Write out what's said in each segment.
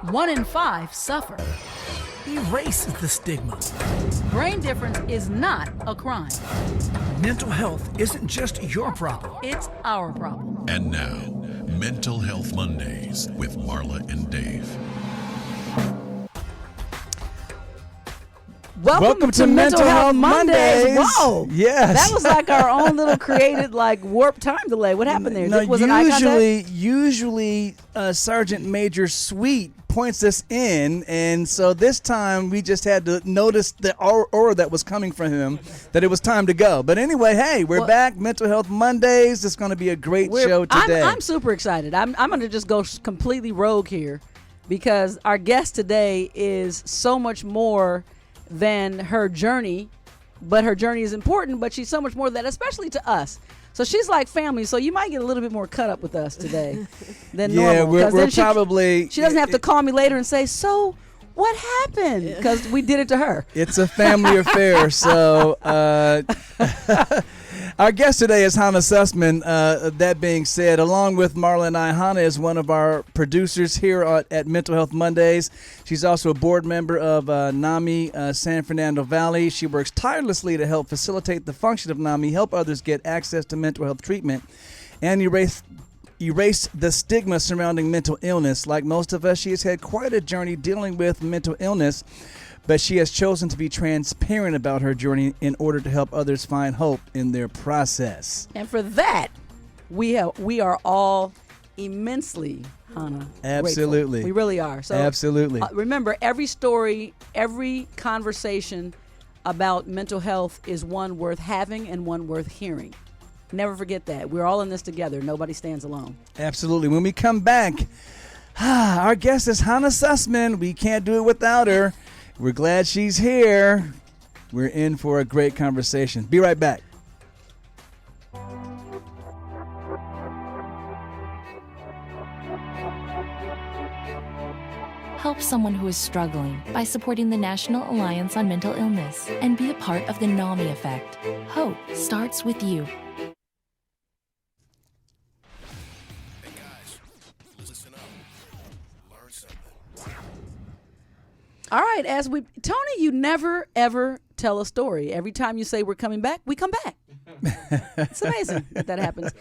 One in five suffer. Erase the stigma. Brain difference is not a crime. Mental health isn't just your problem. It's our problem. And now, Mental Health Mondays with Marla and Dave. Welcome to Mental Health Mondays. Whoa. Yes. That was like our own little created warp time delay. What happened there? No, Was it eye contact? usually Sergeant Major Sweet points us in, and so this time we just had to notice the aura that was coming from him, that it was time to go. But anyway, hey, we're back. Mental Health Mondays. It's going to be a great show today. I'm super excited. I'm going to just go completely rogue here because our guest today is so much more than her journey, but her journey is important, but she's so much more than that, especially to us. So she's like family, so you might get a little bit more cut up with us today than normal. Yeah, we're probably... She doesn't have to call me later and say, so what happened? Because we did it to her. It's a family affair, so... Our guest today is Hannah Sussman. That being said, along with Marla and I, Hannah is one of our producers here at Mental Health Mondays. She's also a board member of NAMI San Fernando Valley. She works tirelessly to help facilitate the function of NAMI, help others get access to mental health treatment, and erase the stigma surrounding mental illness. Like most of us, she has had quite a journey dealing with mental illness, but she has chosen to be transparent about her journey in order to help others find hope in their process. And for that, we are all immensely, Hannah, absolutely grateful. We really are. So absolutely. Remember, every story, every conversation about mental health is one worth having and one worth hearing. Never forget that. We're all in this together. Nobody stands alone. Absolutely. When we come back, our guest is Hannah Sussman. We can't do it without her. We're glad she's here. We're in for a great conversation. Be right back. Help someone who is struggling by supporting the National Alliance on Mental Illness and be a part of the NAMI effect. Hope starts with you. All right, Tony, you never, ever tell a story. Every time you say we're coming back, we come back. It's amazing that happens.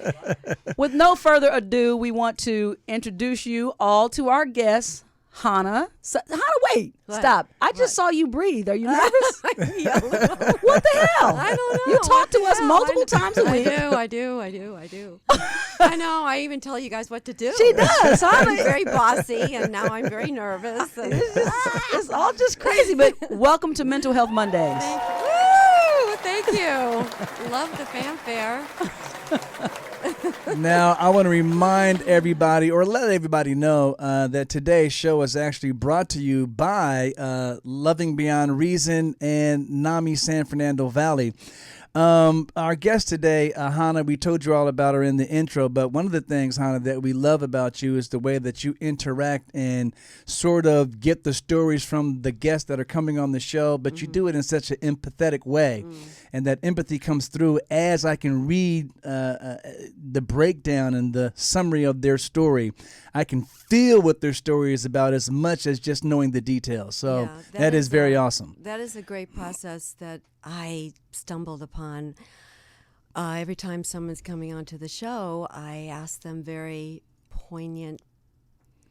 With no further ado, we want to introduce you all to our guest, Hannah. Hannah, wait, what? Stop. I just saw you breathe. Are you nervous? What the hell? I don't know. You talk to us multiple times a week. I do. I know. I even tell you guys what to do. She does. I'm very bossy, and now I'm very nervous. And It's all just crazy, but welcome to Mental Health Mondays. Thank you. Love the fanfare. Now, I want to remind everybody, or let everybody know, that today's show is actually brought to you by Loving Beyond Reason and NAMI San Fernando Valley. Our guest today, Hannah, we told you all about her in the intro, but one of the things, Hannah, that we love about you is the way that you interact and sort of get the stories from the guests that are coming on the show, but you do it in such an empathetic way. And that empathy comes through as I can read the breakdown and the summary of their story. I can feel what their story is about as much as just knowing the details. So that is very awesome. That is a great process that I stumbled upon. Every time someone's coming onto the show, I ask them very poignant,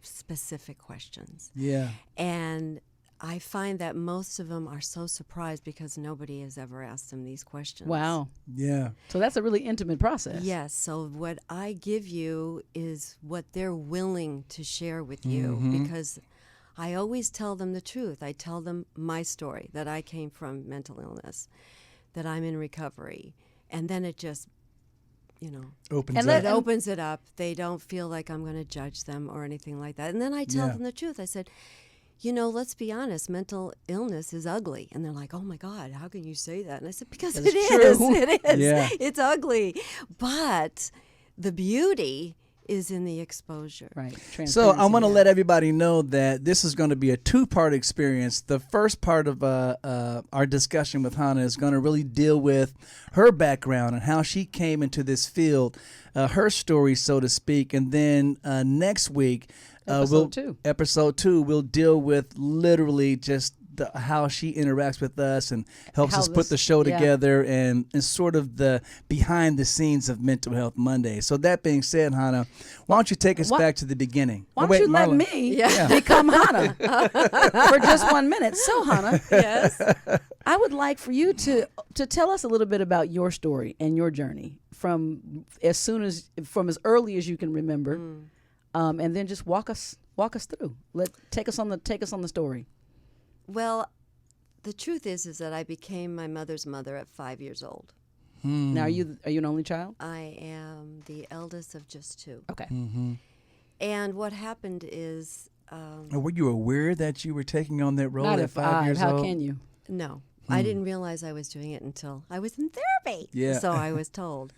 specific questions. Yeah. And I find that most of them are so surprised because nobody has ever asked them these questions. Wow. Yeah. So that's a really intimate process. Yes. So what I give you is what they're willing to share with you, because I always tell them the truth. I tell them my story, that I came from mental illness, that I'm in recovery. And then it just, opens it up. They don't feel like I'm going to judge them or anything like that. And then I tell them the truth. I said, let's be honest, mental illness is ugly. And they're like, oh my God, how can you say that? And I said, because it is. It is. Yeah. It's ugly. But the beauty is in the exposure. Right. So I want to Transparency. let everybody know that this is going to be a two-part experience. The first part of our discussion with Hannah is going to really deal with her background and how she came into this field, her story, so to speak. And then next week, episode two, we'll deal with literally just how she interacts with us and helps us put the show together and sort of the behind the scenes of Mental Health Monday. So that being said, Hannah, why don't you take us back to the beginning? Why don't you let me become Hannah for just 1 minute? So, Hannah, Yes. I would like for you to tell us a little bit about your story and your journey from as early as you can remember, and then just walk us through. Take us on the story. Well, the truth is that I became my mother's mother at 5 years old. Now, are you an only child? I am the eldest of just two. Okay. And what happened is, Were you aware that you were taking on that role Not at at 5 years How old? can you? no, I didn't realize I was doing it until I was in therapy. Yeah. So I was told.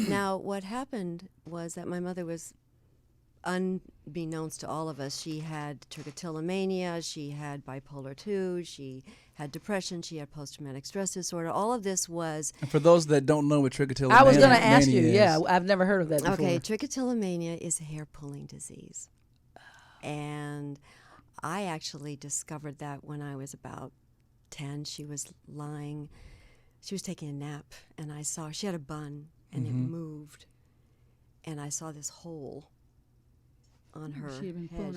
Now, what happened was that my mother was, unbeknownst to all of us, she had trichotillomania, she had bipolar 2, she had depression, she had post-traumatic stress disorder. All of this was... And for those that don't know what trichotillomania I was going to ask you. is, Yeah, I've never heard of that before. Okay, trichotillomania is a hair-pulling disease. And I actually discovered that when I was about 10. She was taking a nap, and I saw, she had a bun, and it moved. And I saw this hole on her head.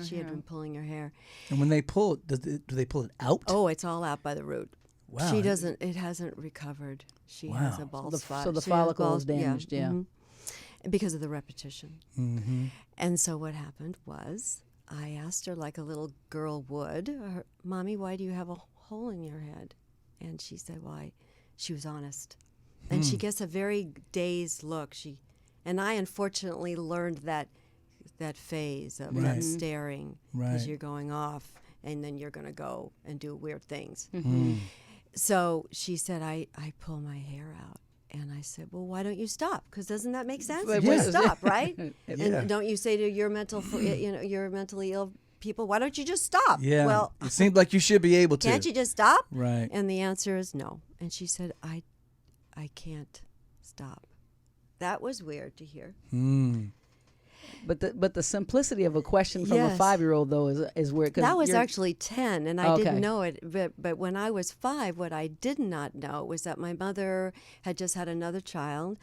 She had been pulling her hair. And when they pull it, do they pull it out? Oh, it's all out by the root. Wow. It hasn't recovered. She has a bald spot. So the She has follicle is damaged, yeah. mhm. Because of the repetition. And so what happened was, I asked her like a little girl would, Mommy, why do you have a hole in your head? And she said, why? She was honest. And she gets a very dazed look. And I unfortunately learned that phase of that staring, because you're going off and then you're going to go and do weird things. So she said, I pull my hair out. And I said, well, why don't you stop? Because doesn't that make sense? Yeah. Stop, right? Yeah. And don't you say to your your mentally ill people, why don't you just stop? Yeah. Well, it seems like you should be able to. can't you just stop? Right. And the answer is no. And she said, I can't stop. That was weird to hear. But the simplicity of a question from a Yes. 5-year-old though is weird. 'Cause That was you're- actually 10, and I didn't Okay. know it. But when I was 5, what I did not know was that my mother had just had another child,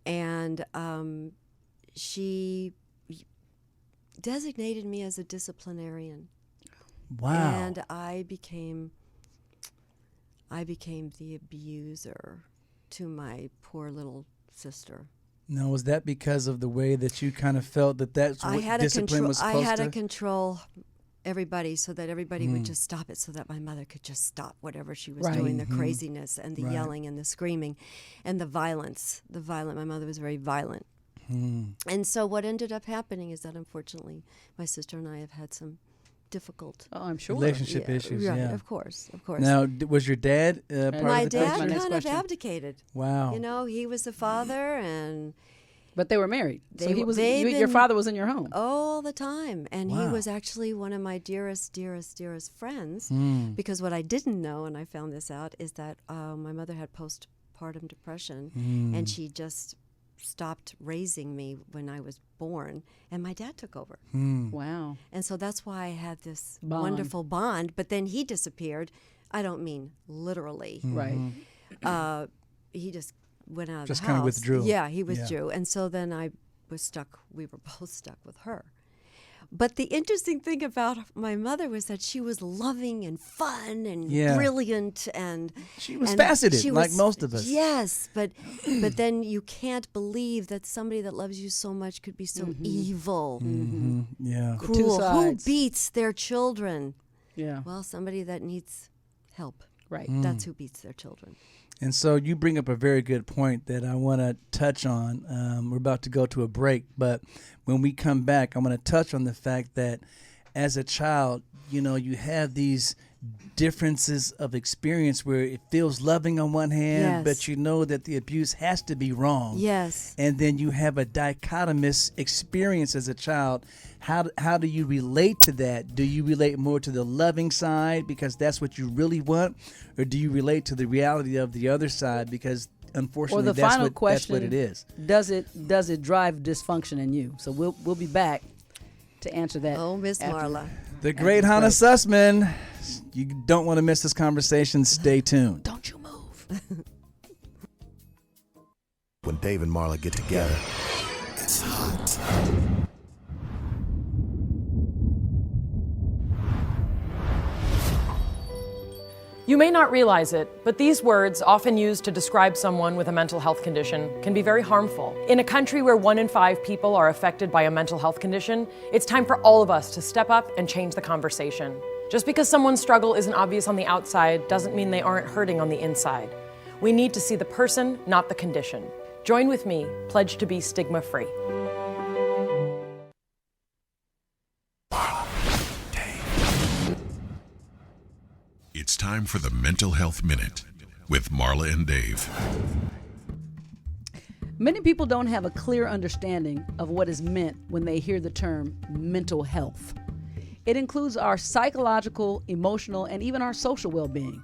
and she designated me as a disciplinarian. Wow. And I became the abuser to my poor little sister. Now, was that because of the way that you kind of felt that's what discipline was supposed I had to? to control everybody so that everybody would just stop it, so that my mother could just stop whatever she was doing, the craziness and the yelling and the screaming and the violence. My mother was very violent. And so what ended up happening is that, unfortunately, my sister and I have had some difficult Oh, I'm sure. Relationship issues, right, yeah. Of course. Now, was your dad part My of the dad picture? next kind of question. abdicated. Wow. You know, he was the father, and But they were married. So They- he was. they've Your been- father was in your home. all the time. And he Wow. was actually one of my dearest, dearest, dearest friends. Hmm. Because what I didn't know, and I found this out, is that my mother had postpartum depression, Hmm. and she just stopped raising me when I was born, and my dad took over. Wow. And so that's why I had this Bond. wonderful bond. But then he disappeared. I don't mean literally. Right. He just went out of Just the kinda house. withdrew. Yeah, he withdrew. And so then I was stuck. We were both stuck with her. But the interesting thing about my mother was that she was loving and fun and Yeah. brilliant, and She was and faceted, she like was- most of us. Yes, but then you can't believe that somebody that loves you so much could be so evil, Yeah. two cruel. Who sides. beats their children? Yeah. Well, somebody that needs help. Right. That's who beats their children. And so you bring up a very good point that I want to touch on. We're about to go to a break, but when we come back, I'm going to touch on the fact that as a child, you know, you have these differences of experience where it feels loving on one hand, Yes. but you know that the abuse has to be wrong. Yes. And then you have a dichotomous experience as a child. How do you relate to that? Do you relate more to the loving side because that's what you really want? Or do you relate to the reality of the other side because unfortunately Or the that's final question, what it is? Does it drive dysfunction in you? So we'll be back to answer that. Oh, Miss after- Marla. The great this Hannah break. Sussman. You don't want to miss this conversation. Stay tuned. Don't you move. When Dave and Marla get together, it's hot. You may not realize it, but these words, often used to describe someone with a mental health condition, can be very harmful. In a country where 1 in 5 people are affected by a mental health condition, it's time for all of us to step up and change the conversation. Just because someone's struggle isn't obvious on the outside doesn't mean they aren't hurting on the inside. We need to see the person, not the condition. Join with me, pledge to be stigma-free. It's time for the Mental Health Minute with Marla and Dave. Many people don't have a clear understanding of what is meant when they hear the term mental health. It includes our psychological, emotional, and even our social well-being.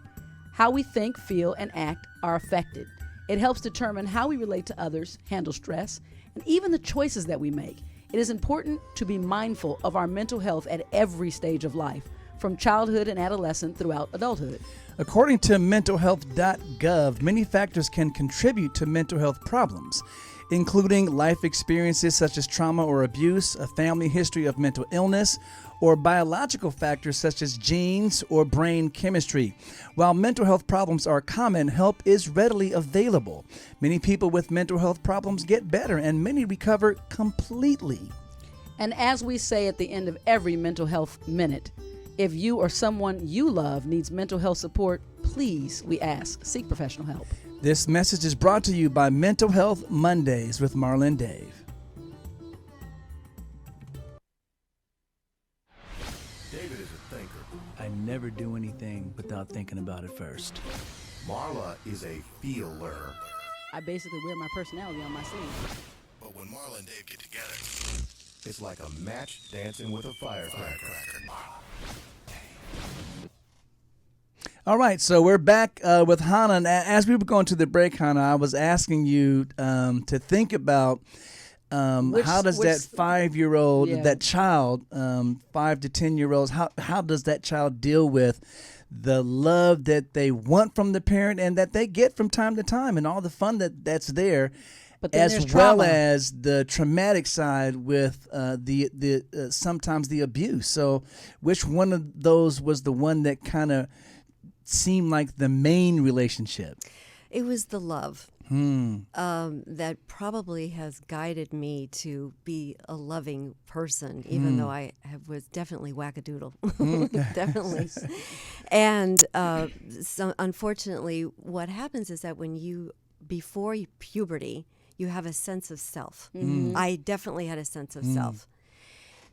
How we think, feel, and act are affected. It helps determine how we relate to others, handle stress, and even the choices that we make. It is important to be mindful of our mental health at every stage of life, from childhood and adolescence throughout adulthood. According to mentalhealth.gov, many factors can contribute to mental health problems, including life experiences such as trauma or abuse, a family history of mental illness, or biological factors such as genes or brain chemistry. While mental health problems are common, help is readily available. Many people with mental health problems get better, and many recover completely. And as we say at the end of every mental health minute, if you or someone you love needs mental health support, please, we ask, seek professional help. This message is brought to you by Mental Health Mondays with Marla and Dave. David is a thinker. I never do anything without thinking about it first. Marla is a feeler. I basically wear my personality on my sleeve. But when Marla and Dave get together, it's like a match dancing with a firecracker. All right, so we're back with Hannah. And as we were going to the break, Hannah, I was asking you to think about how does that 5-year-old, yeah. that child, 5 to 10-year-olds, how does that child deal with the love that they want from the parent and that they get from time to time and all the fun that's there, But then there's as well trauma. as the traumatic side with the sometimes the abuse. So which one of those was the one that kind of seemed like the main relationship? It was the love that probably has guided me to be a loving person, even though I was definitely wackadoodle, definitely. And so unfortunately, what happens is that before puberty, you have a sense of self. I definitely had a sense of self.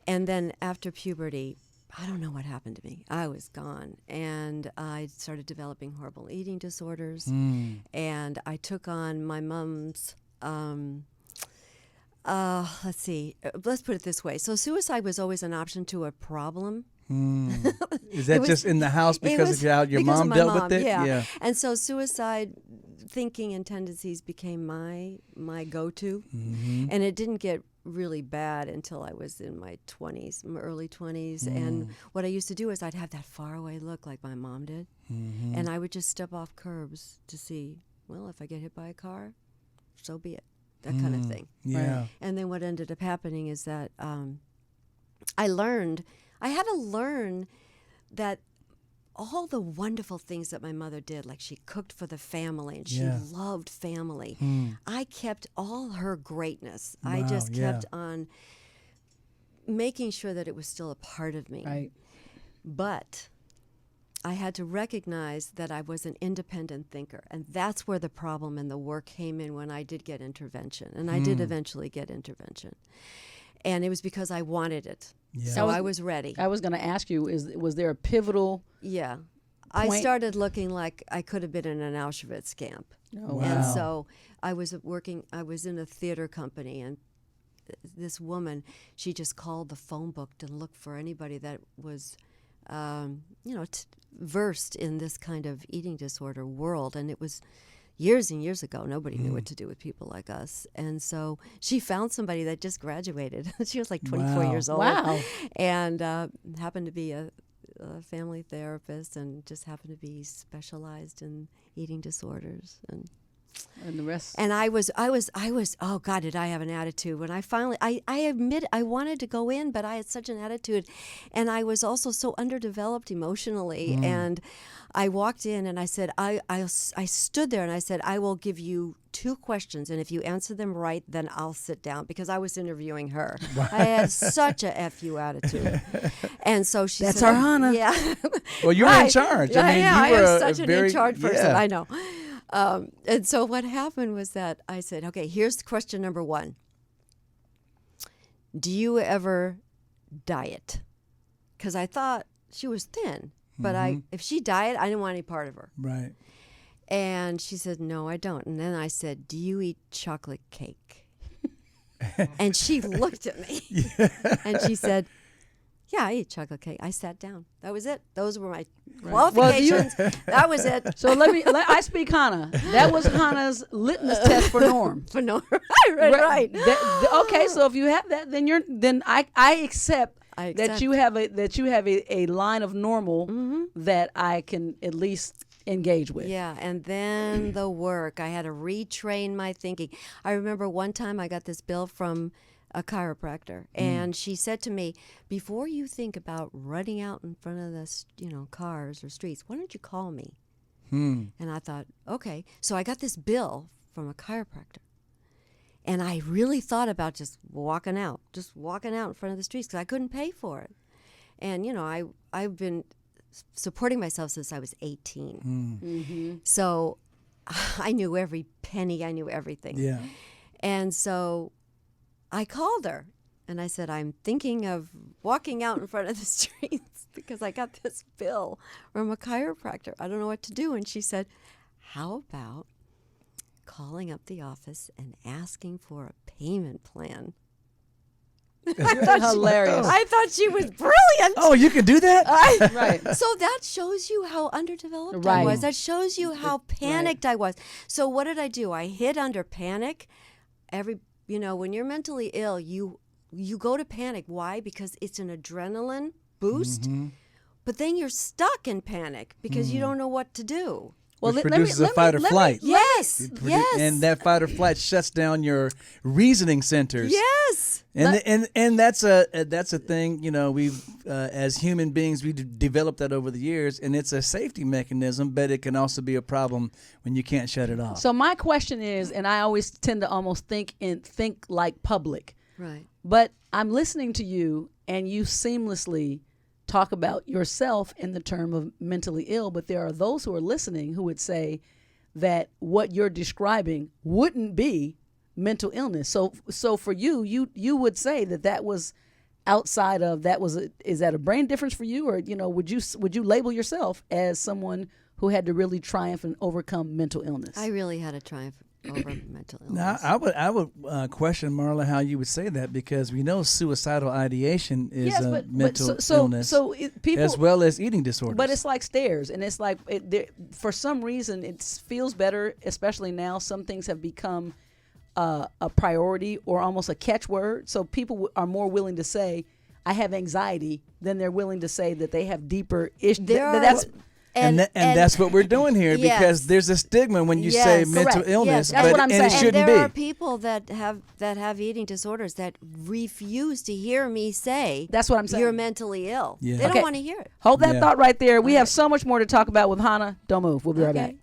And then after puberty, I don't know what happened to me. I was gone. And I started developing horrible eating disorders. And I took on my mom's, let's put it this way. So suicide was always an option to a problem. Is that just in the house because of how your because mom of my dealt mom, with it? Yeah. And so suicide thinking and tendencies became my go-to. And it didn't get really bad until I was in my 20s, my early 20s. And what I used to do is I'd have that faraway look like my mom did. And I would just step off curbs to see, well, if I get hit by a car, so be it. That kind of thing. Yeah. Right? And then what ended up happening is that I had to learn that all the wonderful things that my mother did, like she cooked for the family and she loved family, I kept all her greatness. I just kept on making sure that it was still a part of me. Right. But I had to recognize that I was an independent thinker. And that's where the problem and the work came in when I did get intervention. And I did eventually get intervention. And it was because I wanted it. Yeah. So I was ready. I was going to ask you, was there a pivotal? Yeah. I Point. started looking like I could have been in an Auschwitz camp. Oh, Wow. And so I was in a theater company, and this woman, she just called the phone book and looked for anybody that was, versed in this kind of eating disorder world. And it was years and years ago. Nobody knew what to do with people like us. And so she found somebody that just graduated. She was like 24 Wow. years old. Wow. And happened to be a family therapist, and just happened to be specialized in eating disorders. And the rest. And I was, oh God, did I have an attitude. When I finally, I admit I wanted to go in, but I had such an attitude. And I was also so underdeveloped emotionally. And I walked in and I said, I stood there and I said, I will give you 2 questions. And if you answer them right, then I'll sit down, because I was interviewing her. I had such a F-you attitude. And so she That's said, our Hannah. Yeah. Well, you're in charge. I mean, I you were am such an very, in-charge person. yeah. I know. And so what happened was that I said, okay, here's question number 1. Do you ever diet? Because I thought she was thin, but if she dieted, I didn't want any part of her. Right. And she said, no, I don't. And then I said, do you eat chocolate cake? And she looked at me and she said, yeah, I eat chocolate cake. I sat down. That was it. Those were my qualifications. That was it. So I speak Hannah. That was Hannah's litmus test for Norm. For no, right. Okay, so if you have that, then I accept that you have a line of normal that I can at least engage with. Yeah, and then the work. I had to retrain my thinking. I remember one time I got this bill from a chiropractor, and she said to me, before you think about running out in front of the cars or streets, why don't you call me? And I thought, okay. So I got this bill from a chiropractor, and I really thought about just walking out in front of the streets, because I couldn't pay for it. And I've been supporting myself since I was 18. So I knew every penny, I knew everything. Yeah. And so I called her and I said, I'm thinking of walking out in front of the streets because I got this bill from a chiropractor. I don't know what to do. And she said, how about calling up the office and asking for a payment plan? Hilarious. I thought she was brilliant. Oh, you can do that? Right. So that shows you how underdeveloped Right. I was. That shows you how panicked I was. So what did I do? I hid under panic. When you're mentally ill, you go to panic. Why? Because it's an adrenaline boost. But then you're stuck in panic because you don't know what to do. Which produces a fight or flight. Yes. Yes. And that fight or flight shuts down your reasoning centers. Yes. And that's a thing, we've as human beings we developed that over the years, and it's a safety mechanism, but it can also be a problem when you can't shut it off. So my question is, and I always tend to almost think like public. Right. But I'm listening to you, and you seamlessly talk about yourself in the term of mentally ill, but there are those who are listening who would say that what you're describing wouldn't be mental illness. So for you would say that was outside of that. Is that a brain difference for you, or would you label yourself as someone who had to really triumph and overcome mental illness? I really had to triumph over mental illness. Now, I would question, Marla, how you would say that, because we know suicidal ideation is a mental illness, people, as well as eating disorders. But it's like stairs, and it's like for some reason it feels better, especially now. Some things have become a priority or almost a catchword. So people are more willing to say, I have anxiety, than they're willing to say that they have deeper issues. And that's what we're doing here, because there's a stigma when you say mental illness, That's what I'm saying. it shouldn't and there be. are people that have eating disorders that refuse to hear me say, that's what I'm saying, you're mentally ill. Yeah. They don't want to hear it. Hold that thought right there. We have so much more to talk about with Hannah. Don't move. We'll be right back.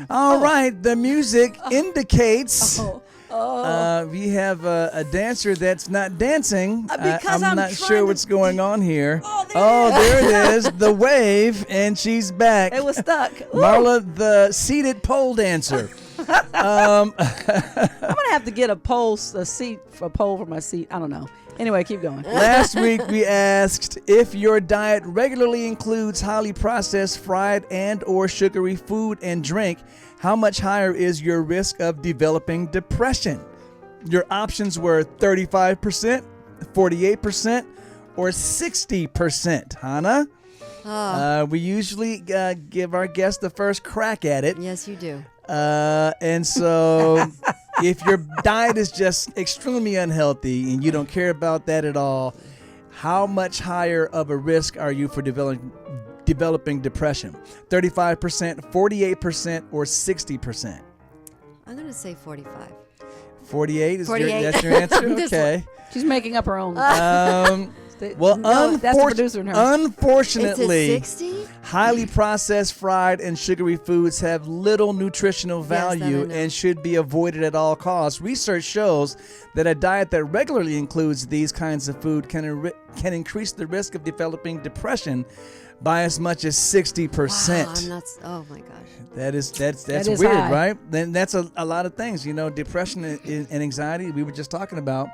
All right, the music indicates we have a dancer that's not dancing. Because I'm not sure what's going on here. There it is, the wave, and she's back. It was stuck. Marla, the seated pole dancer. I'm gonna have to get a poll for my seat. I don't know. Anyway, keep going. Last week we asked if your diet regularly includes highly processed, fried, and or sugary food and drink, how much higher is your risk of developing depression? Your options were 35%, 48%, or 60%. Hannah? We usually give our guests the first crack at it. Yes, you do. And so if your diet is just extremely unhealthy and you don't care about that at all, how much higher of a risk are you for developing depression? 35%, 48%, or 60%? I'm going to say 45. 48 is 48. That's your answer? Okay. She's making up her own. Well, No, that's the producer in her. unfortunately, It's a 60? highly processed, fried, and sugary foods have little nutritional value know. and should be avoided at all costs. Research shows that a diet that regularly includes these kinds of food can increase the risk of developing depression by as much as 60%. Wow, I'm not. Oh my gosh. That's is weird, high. right? Then that's a lot of things. Depression and anxiety, we were just talking about.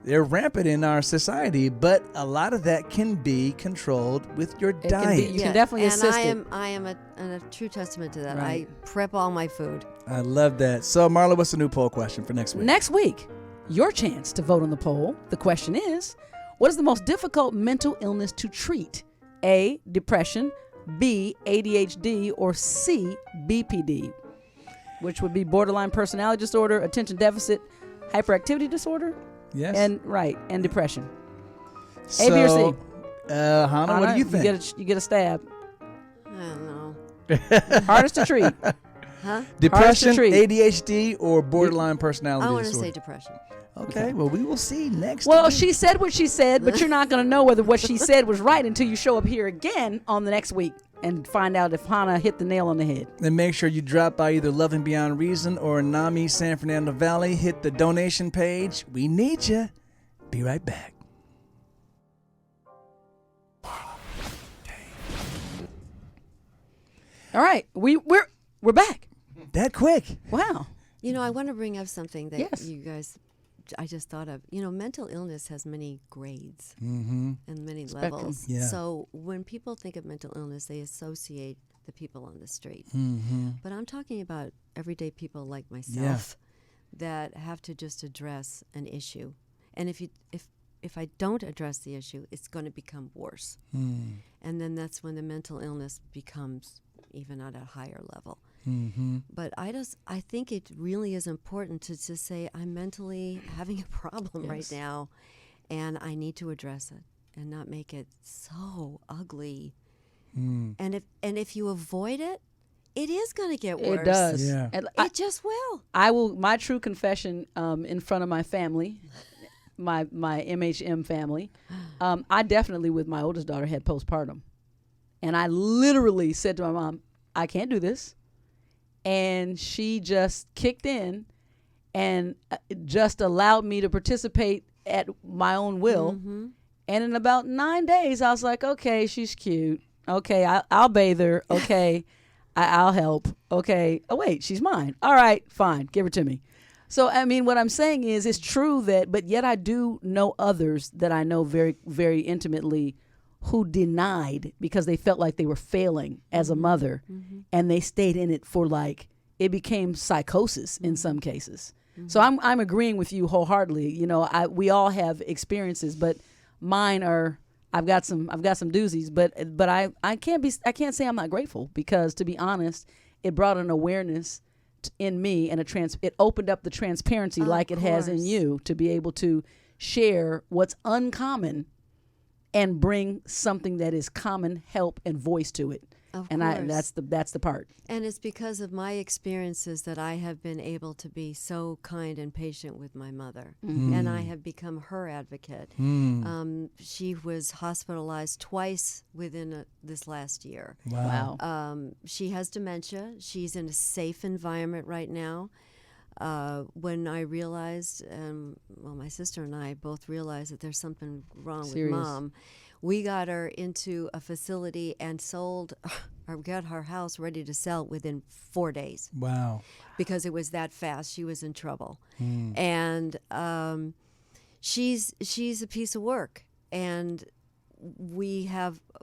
They're rampant in our society, but a lot of that can be controlled with your diet. You can definitely and assist it. I am a true testament to that. Right. I prep all my food. I love that. So, Marla, what's the new poll question for next week? Next week, your chance to vote on the poll. The question is, what is the most difficult mental illness to treat? A, depression, B, ADHD, or C, BPD, which would be borderline personality disorder, attention deficit, hyperactivity disorder, Yes. and depression. So, A, B, or C? Hannah, what do you think? You get a stab. I don't know. Hardest to treat. Huh? Depression, treat. ADHD, or borderline personality I want to disorder? say depression. Okay, well, we will see next Well, week. she said what she said, but you're not going to know whether what she said was right until you show up here again on the next week and find out if Hannah hit the nail on the head. And make sure you drop by either Loving Beyond Reason or NAMI San Fernando Valley. Hit the donation page. We need you. Be right back. All right, we're back. That quick. Wow. I want to bring up something that Yes. you guys, I just thought of. Mental illness has many grades and many Spectrum. levels. Yeah. So when people think of mental illness, they associate the people on the street. But I'm talking about everyday people like myself that have to just address an issue. And if I don't address the issue, it's going to become worse. And then that's when the mental illness becomes even at a higher level. But I think it really is important to just say, I'm mentally having a problem right now, and I need to address it and not make it so ugly. And if you avoid it, it is going to get worse. It does. Yeah. And It just will. I will. My true confession in front of my family, my MHM family, I definitely, with my oldest daughter, had postpartum. And I literally said to my mom, I can't do this. And she just kicked in and just allowed me to participate at my own will. And in about 9 days, I was like, okay, she's cute. Okay, I'll bathe her. Okay, I'll help. Okay. Oh, wait, she's mine. All right, fine. Give her to me. So, I mean, what I'm saying is it's true that, but yet I do know others that I know very, very intimately who denied because they felt like they were failing as a mother, and they stayed in it for it became psychosis in some cases. So I'm agreeing with you wholeheartedly. We all have experiences, but mine are, I've got some doozies, but I can't say I'm not grateful, because to be honest, it brought an awareness in me and it opened up the transparency like it has in you to be able to share what's uncommon and bring something that is common, help, and voice to it. That's the part. And it's because of my experiences that I have been able to be so kind and patient with my mother. And I have become her advocate. She was hospitalized twice within this last year. Wow. She has dementia. She's in a safe environment right now. When I realized, my sister and I both realized that there's something wrong Serious. with Mom, We got her into a facility and sold, or got her house ready to sell within 4 days. Wow. Because it was that fast. She was in trouble. And she's a piece of work. And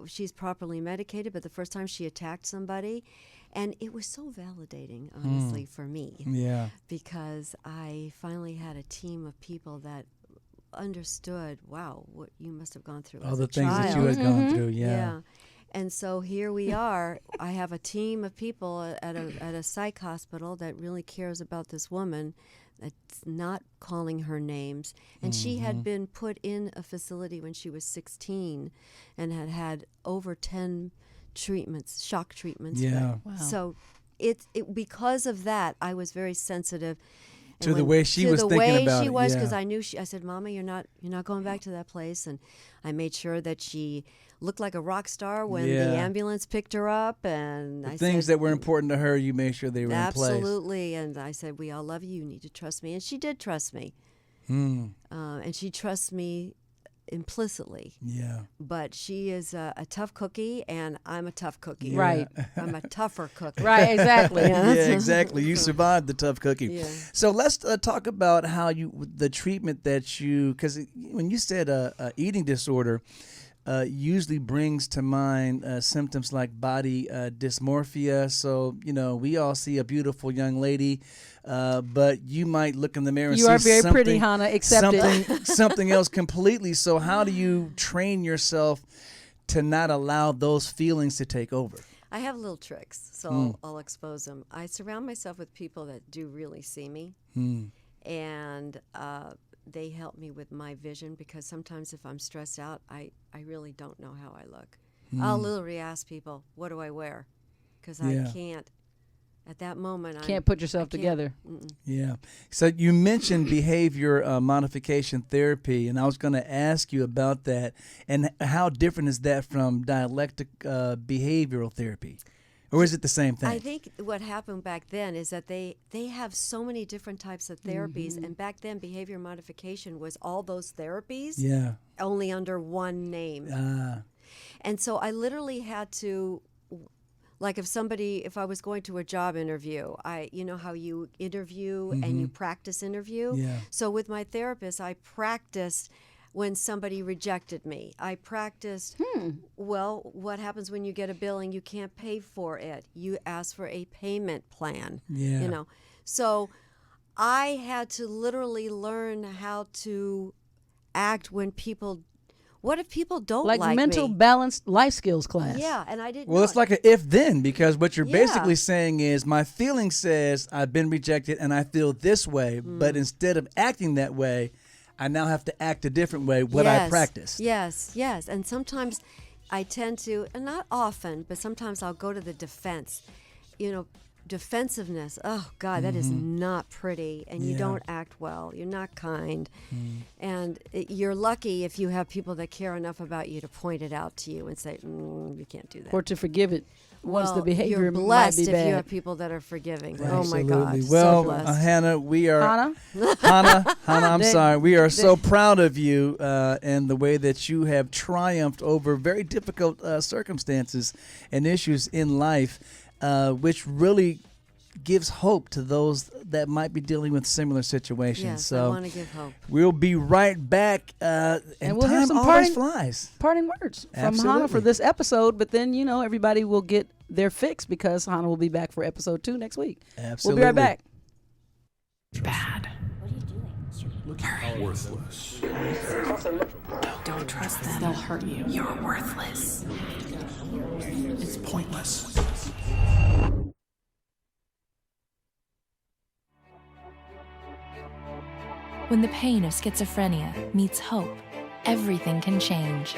she's properly medicated, but the first time she attacked somebody, and it was so validating, honestly, for me. Yeah. Because I finally had a team of people that understood, wow, what you must have gone through All as the a things child. that you had gone through. Yeah. Yeah. And so here we are. I have a team of people at a psych hospital that really cares about this woman, that's not calling her names. And she had been put in a facility when she was 16 and had had over 10 treatments, shock treatments. Yeah. Wow. So because of that, I was very sensitive To the way she was thinking about it. To the way she was, yeah. because I knew I said, Mama, you're not going back to that place. And I made sure that she looked like a rock star when Yeah. the ambulance picked her up. And The I things said, that were important to her, you made sure they were in place. absolutely. And I said, we all love you. You need to trust me. And she did trust me. And she trusts me implicitly. Yeah. But she is a tough cookie, and I'm a tough cookie. Yeah. Right. I'm a tougher cookie. Right, exactly. Yeah, exactly. You survived the tough cookie. Yeah. So let's talk about how the treatment that because when you said eating disorder, usually brings to mind symptoms like body dysmorphia. So, we all see a beautiful young lady, but you might look in the mirror and You see are very pretty, something- Hannah. Accept it. something else completely. So how do you train yourself to not allow those feelings to take over? I have little tricks, so I'll expose them. I surround myself with people that do really see me, and they help me with my vision, because sometimes if I'm stressed out, I really don't know how I look. I'll literally ask people, what do I wear? Because Yeah. I can't, at that moment, Can't put yourself I can't. together. Yeah. So you mentioned behavior modification therapy, and I was going to ask you about that. And how different is that from dialectic behavioral therapy? Or is it the same thing? I think what happened back then is that they have so many different types of therapies, and back then behavior modification was all those therapies, Yeah. only under one name. And so I literally had to, like if I was going to a job interview, you know how you interview and you practice interview? Yeah. So with my therapist, I practiced when somebody rejected me. I practiced, well, what happens when you get a bill and you can't pay for it? You ask for a payment plan. Yeah. So I had to literally learn how to act when what if people don't like mental me? balanced life skills class. Yeah, and I didn't Well, know it's it. like an if-then, because what you're Yeah. basically saying is my feeling says I've been rejected and I feel this way, but instead of acting that way, I now have to act a different way, what I practiced. Yes. And sometimes I tend to, and not often, but sometimes I'll go to the defense. Defensiveness, oh God, that is not pretty, and you Yeah. don't act well. You're not kind. And you're lucky if you have people that care enough about you to point it out to you and say, you can't do that. Or to forgive it once the Well, behavior you're might blessed be if bad. you have people that are forgiving. Oh my Absolutely. God, Well, so blessed. Hannah, we are Hannah? Hannah, I'm They- sorry. We are so proud of you and the way that you have triumphed over very difficult circumstances and issues in life, which really gives hope to those that might be dealing with similar situations. Yes, so I want to give hope. we'll be right back. And we'll hear time some always parting- flies. Parting words from Hannah Absolutely. for this episode, but then, everybody will get their fix because Hannah will be back for episode 2 next week. Absolutely. We'll be right back. Bad. Worthless. Don't trust them. They'll hurt you. You're worthless. It's pointless. When the pain of schizophrenia meets hope, everything can change.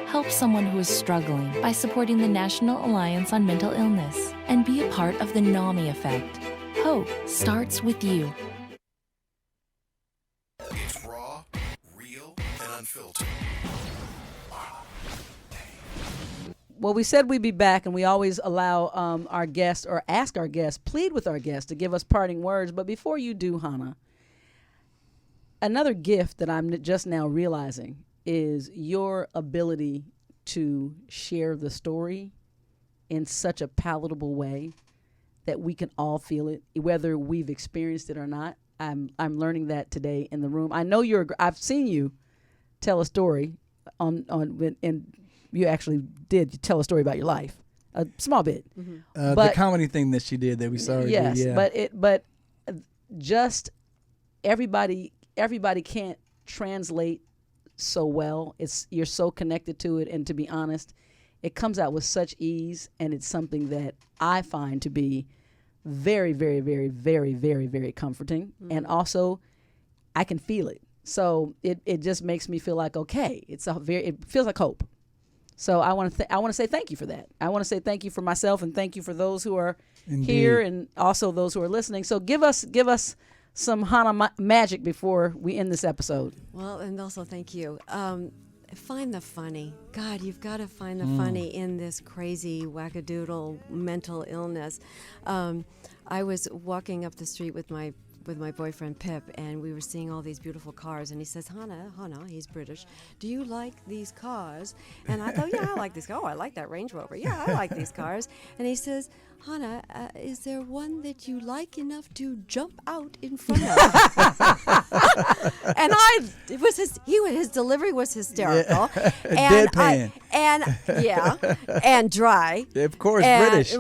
Help someone who is struggling by supporting the National Alliance on Mental Illness and be a part of the NAMI effect. Hope starts with you. It's raw, real, and unfiltered. Well, we said we'd be back, and we always allow our guests, or ask our guests, plead with our guests to give us parting words. But before you do, Hannah, another gift that I'm just now realizing is your ability to share the story in such a palatable way that we can all feel it, whether we've experienced it or not. I'm learning that today in the room. I know I've seen you tell a story and you actually did tell a story about your life, a small bit. Mm-hmm. The comedy thing that she did that we saw her yes, do, yeah. but just everybody can't translate so well. You're so connected to it, and to be honest, it comes out with such ease, and it's something that I find to be very, very, very, very, very, very comforting. Mm-hmm. And also, I can feel it. So it just makes me feel like, okay, it feels like hope. So I want to say thank you for that. I want to say thank you for myself, and thank you for those who are here, and also those who are listening. So give us some Hana magic before we end this episode. Well, and also thank you. Find the funny. God, you've got to find the funny in this crazy wackadoodle mental illness. I was walking up the street with my boyfriend Pip, and we were seeing all these beautiful cars, and he says, Hana, he's British, do you like these cars? And I thought, yeah, I like these cars. Oh, I like that Range Rover. Yeah, I like these cars. And he says, Hana, is there one that you like enough to jump out in front of? And his delivery was hysterical. Yeah. And Deadpan. And dry. Of course, And, British.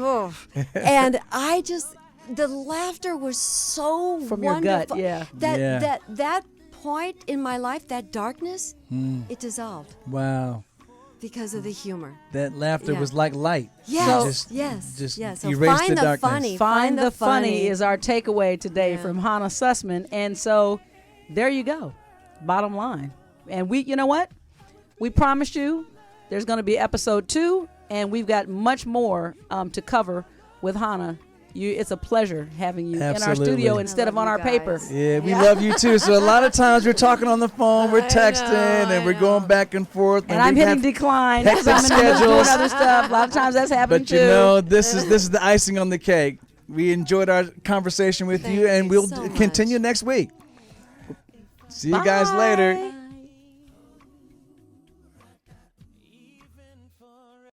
And I just, the laughter was so From wonderful. your gut, That point in my life, that darkness, it dissolved Wow. because of the humor. That laughter was like light. Yes, Just So erase find the darkness. funny. Find the funny is our takeaway today from Hana Sussman. And so there you go. Bottom line. And you know what? We promised you there's going to be episode 2, and we've got much more to cover with Hana. It's a pleasure having you in our studio instead of on our paper. Yeah, we love you too. So a lot of times we're talking on the phone, we're texting, and we're going back and forth. And I'm hitting decline because I'm in the middle of doing other stuff. A lot of times that's happening too. But you know, this is the icing on the cake. We enjoyed our conversation with you, and we'll continue next week. See you guys later.